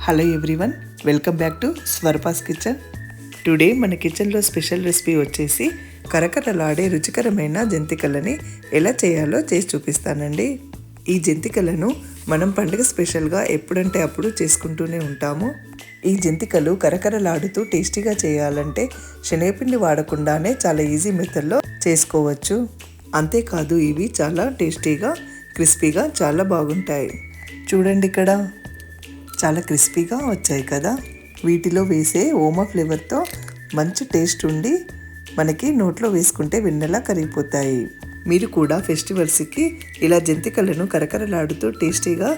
Hello everyone, welcome back to Swarpa's kitchen. Today మన కిచెన్లో special recipe వచ్చేసి కరకరలాడే రుచికరమైన జంతికలని ఎలా చేయాలో చేసి చూపిస్తానండి. ఈ జంతికలను మనం పండుగ స్పెషల్గా ఎప్పుడంటే అప్పుడు చేసుకుంటూనే ఉంటాము. ఈ జంతికలు కరకరలాడుతూ టేస్టీగా చేయాలంటే శనగపిండి వాడకుండానే చాలా ఈజీ మెథడ్లో చేసుకోవచ్చు. అంతేకాదు ఇవి చాలా టేస్టీగా క్రిస్పీగా చాలా బాగుంటాయి. చూడండి, ఇక్కడ చాలా క్రిస్పీగా వచ్చాయి కదా. వీటిలో వేసే ఓమా ఫ్లేవర్తో మంచి టేస్ట్ ఉండి మనకి నోట్లో వేసుకుంటే వెన్నెలా కరిగిపోతాయి. మీరు కూడా ఫెస్టివల్స్కి ఇలా జంతికలను కరకరలాడుతూ టేస్టీగా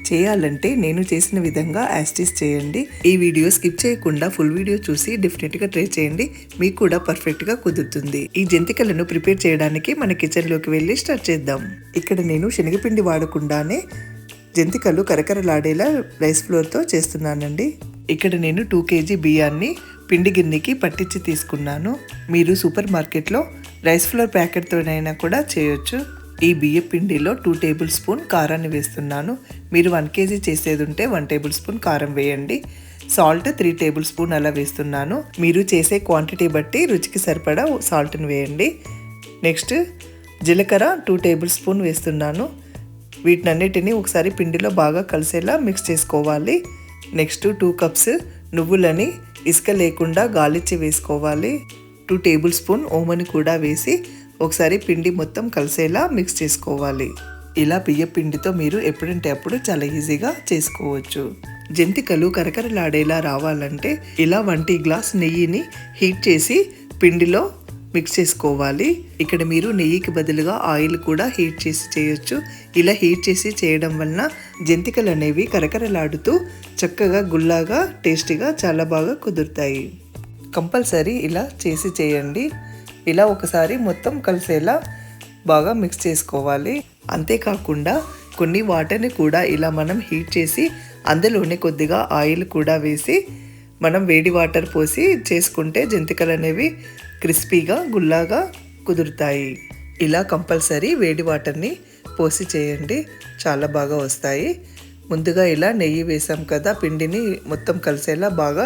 చేయాలంటే నేను చేసిన విధంగా యాస్టీస్ చేయండి. ఈ వీడియో స్కిప్ చేయకుండా ఫుల్ వీడియో చూసి డెఫినెట్గా ట్రై చేయండి. మీకు కూడా పర్ఫెక్ట్గా కుదురుతుంది. ఈ జంతికలను ప్రిపేర్ చేయడానికి మన కిచెన్లోకి వెళ్ళి స్టార్ట్ చేద్దాం. ఇక్కడ నేను శనగపిండి వాడకుండానే జంతికలు కరకరలాడేలా రైస్ ఫ్లోర్తో చేస్తున్నానండి. ఇక్కడ నేను 2 kg బియ్యాన్ని పిండి గిన్నెకి పట్టించి తీసుకున్నాను. మీరు సూపర్ మార్కెట్లో రైస్ ఫ్లోర్ ప్యాకెట్తోనైనా కూడా చేయొచ్చు. ఈ బియ్య పిండిలో 2 టేబుల్ స్పూన్ కారాన్ని వేస్తున్నాను. మీరు 1 kg చేసేది ఉంటే 1 టేబుల్ స్పూన్ కారం వేయండి. సాల్ట్ 3 టేబుల్ స్పూన్ అలా వేస్తున్నాను. మీరు చేసే క్వాంటిటీ బట్టి రుచికి సరిపడా సాల్ట్ని వేయండి. నెక్స్ట్ జీలకర్ర 2 టేబుల్ స్పూన్ వేస్తున్నాను. వీటినన్నిటిని ఒకసారి పిండిలో బాగా కలిసేలా మిక్స్ చేసుకోవాలి. నెక్స్ట్ 2 కప్స్ నువ్వులని ఇసుక లేకుండా గాలిచ్చి వేసుకోవాలి. 2 టేబుల్ స్పూన్ ఓమని కూడా వేసి ఒకసారి పిండి మొత్తం కలిసేలా మిక్స్ చేసుకోవాలి. ఇలా బియ్య పిండితో మీరు ఎప్పుడంటే అప్పుడు చాలా ఈజీగా చేసుకోవచ్చు. జంతికలు కరకరలాడేలా రావాలంటే ఇలా 1 టీ గ్లాస్ నెయ్యిని హీట్ చేసి పిండిలో మిక్స్ చేసుకోవాలి. ఇక్కడ మీరు నెయ్యికి బదులుగా ఆయిల్ కూడా హీట్ చేసి చేయొచ్చు. ఇలా హీట్ చేసి చేయడం వలన జంతికలు అనేవి కరకరలాడుతూ చక్కగా గుల్లాగా టేస్టీగా చాలా బాగా కుదురుతాయి. కంపల్సరీ ఇలా చేసి చేయండి. ఇలా ఒకసారి మొత్తం కలిసేలా బాగా మిక్స్ చేసుకోవాలి. అంతేకాకుండా కొన్ని వాటర్ని కూడా ఇలా మనం హీట్ చేసి అందులోనే కొద్దిగా ఆయిల్ కూడా వేసి మనం వేడి వాటర్ పోసి చేసుకుంటే జంతికలు అనేవి క్రిస్పీగా గుల్లాగా కుదురుతాయి. ఇలా కంపల్సరీ వేడి వాటర్ని పోసి చేయండి, చాలా బాగా వస్తాయి. ముందుగా ఇలా నెయ్యి వేసాం కదా, పిండిని మొత్తం కలిసేలా బాగా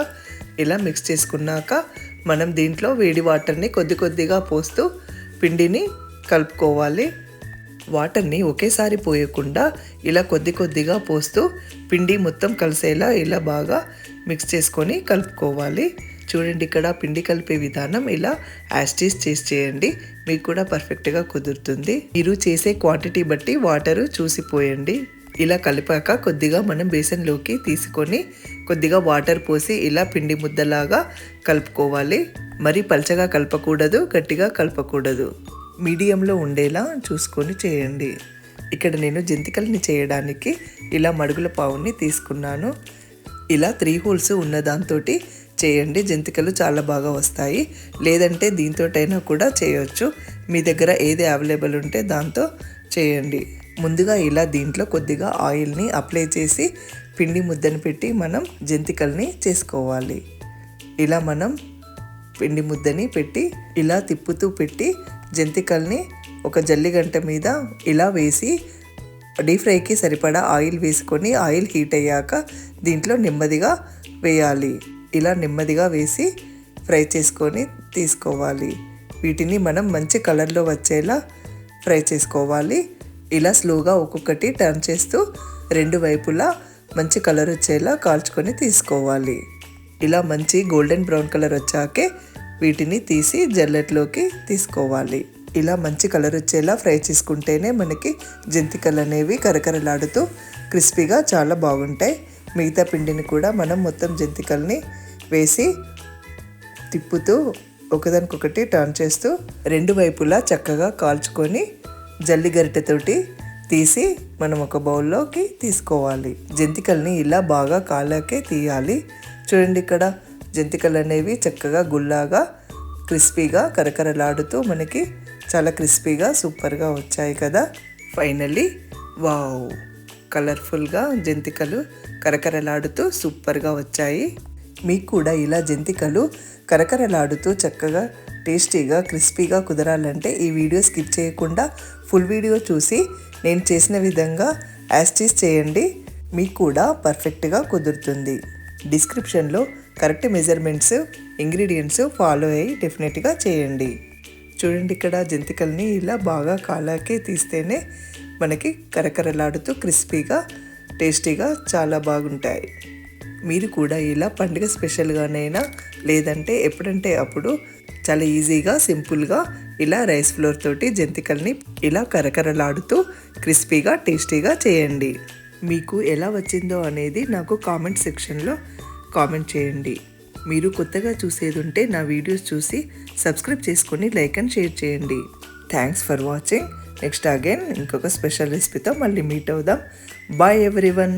ఇలా మిక్స్ చేసుకున్నాక మనం దీంట్లో వేడి వాటర్ని కొద్ది కొద్దిగా పోస్తూ పిండిని కలుపుకోవాలి. వాటర్ని ఒకేసారి పోయకుండా ఇలా కొద్ది కొద్దిగా పోస్తూ పిండి మొత్తం కలిసేలా ఇలా బాగా మిక్స్ చేసుకొని కలుపుకోవాలి. చూడండి, ఇక్కడ పిండి కలిపే విధానం ఇలా యాస్టీస్ చేసి చేయండి. మీకు కూడా పర్ఫెక్ట్గా కుదురుతుంది. మీరు చేసే క్వాంటిటీ బట్టి వాటరు చూసిపోయండి. ఇలా కలిపాక కొద్దిగా మనం బేసన్లోకి తీసుకొని కొద్దిగా వాటర్ పోసి ఇలా పిండి ముద్దలాగా కలుపుకోవాలి. మరి పల్చగా కలపకూడదు, గట్టిగా కలపకూడదు, మీడియంలో ఉండేలా చూసుకొని చేయండి. ఇక్కడ నేను జంతికల్ని చేయడానికి ఇలా మడుగుల పావుని తీసుకున్నాను. ఇలా 3 హోల్స్ ఉన్న దాంతో చేయండి, జంతికలు చాలా బాగా వస్తాయి. లేదంటే దీంతోటైనా కూడా చేయొచ్చు. మీ దగ్గర ఏది అవైలబుల్ ఉంటే దాంతో చేయండి. ముందుగా ఇలా దీంట్లో కొద్దిగా ఆయిల్ని అప్లై చేసి పిండి ముద్దను పెట్టి మనం జంతికల్ని చేసుకోవాలి. ఇలా మనం పిండి ముద్దని పెట్టి ఇలా తిప్పుతూ పెట్టి జంతికల్ని ఒక జల్లిగంట మీద ఇలా వేసి డీప్ ఫ్రైకి సరిపడా ఆయిల్ వేసుకొని ఆయిల్ హీట్ అయ్యాక దీంట్లో నెమ్మదిగా వేయాలి. ఇలా నెమ్మదిగా వేసి ఫ్రై చేసుకొని తీసుకోవాలి. వీటిని మనం మంచి కలర్లో వచ్చేలా ఫ్రై చేసుకోవాలి. ఇలా స్లోగా ఒక్కొక్కటి టర్న్ చేస్తూ 2 వైపులా మంచి కలర్ వచ్చేలా కాల్చుకొని తీసుకోవాలి. ఇలా మంచి గోల్డెన్ బ్రౌన్ కలర్ వచ్చాకే వీటిని తీసి జల్లెట్లోకి తీసుకోవాలి. ఇలా మంచి కలర్ వచ్చేలా ఫ్రై చేసుకుంటేనే మనకి జంతికలు అనేవి కరకరలాడుతూ క్రిస్పీగా చాలా బాగుంటాయి. మిగతా పిండిని కూడా మనం మొత్తం జంతికల్ని వేసి తిప్పుతూ ఒకదానికొకటి టర్న్ చేస్తూ 2 వైపులా చక్కగా కాల్చుకొని జల్లి గరిటెతోటి తీసి మనం ఒక బౌల్లోకి తీసుకోవాలి. జంతికల్ని ఇలా బాగా కాలాకే తీయాలి. చూడండి, ఇక్కడ జంతికలు అనేవి చక్కగా గుల్లాగా క్రిస్పీగా కరకరలాడుతూ మనకి చాలా క్రిస్పీగా సూపర్గా వచ్చాయి కదా. ఫైనల్లీ వావ్, కలర్ఫుల్గా జంతికలు కరకరలాడుతూ సూపర్గా వచ్చాయి. మీకు కూడా ఇలా జంతికలు కరకరలాడుతూ చక్కగా టేస్టీగా క్రిస్పీగా కుదరాలంటే ఈ వీడియో స్కిప్ చేయకుండా ఫుల్ వీడియో చూసి నేను చేసిన విధంగా యాస్టీస్ చేయండి. మీకు కూడా పర్ఫెక్ట్గా కుదురుతుంది. డిస్క్రిప్షన్లో కరెక్ట్ మెజర్మెంట్స్, ఇంగ్రీడియంట్స్ ఫాలో అయ్యి డెఫినెట్గా చేయండి. చూడండి, ఇక్కడ జంతికల్ని ఇలా బాగా కాలాకే తీస్తేనే మనకి కరకరలాడుతూ క్రిస్పీగా టేస్టీగా చాలా బాగుంటాయి. మీరు కూడా ఇలా పండుగ స్పెషల్గానైనా లేదంటే ఎప్పుడంటే అప్పుడు చాలా ఈజీగా సింపుల్గా ఇలా రైస్ ఫ్లోర్ తోటి జంతికల్ని ఇలా కరకరలాడుతూ క్రిస్పీగా టేస్టీగా చేయండి. మీకు ఎలా వచ్చిందో అనేది నాకు కామెంట్ సెక్షన్లో కామెంట్ చేయండి. మీరు కొత్తగా చూసేది ఉంటే నా వీడియోస్ చూసి సబ్స్క్రైబ్ చేసుకొని లైక్ అండ్ షేర్ చేయండి. Thanks for watching. Next again ఇంకొక స్పెషల్ రెసిపీతో మళ్ళీ మీట్ అవుదాం. Bye everyone.